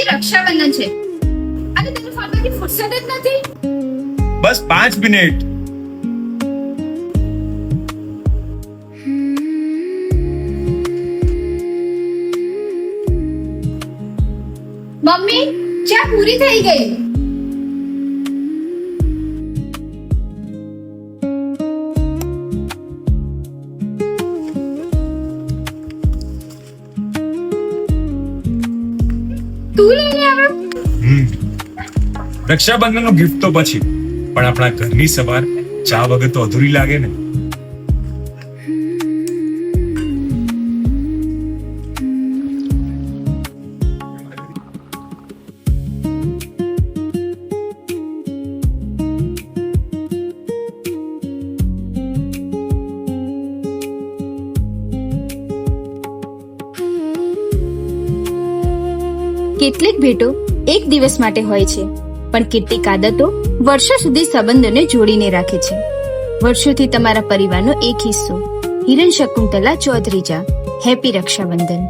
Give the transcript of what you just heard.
રક્ષાબંધન છે અને તને ફોનમાંથી ફુરસત જ નથી. બસ 5 મિનિટ. મમ્મી ચા પૂરી થઈ ગઈ. તું લઈને આવ્યો? રક્ષાબંધનનો ગિફ્ટ તો પછી, પણ આપણા ઘરની સવાર ચા વગર તો અધૂરી લાગે ને. કેટલીક ભેટો એક દિવસ માટે હોય છે, પણ કેટલીક આદતો વર્ષો સુધી સંબંધોને જોડીને રાખે છે. વર્ષોથી તમારા પરિવારનો એક હિસ્સો. હિરણ શકુંતલા ચૌધરીજા. હેપી રક્ષાબંધન.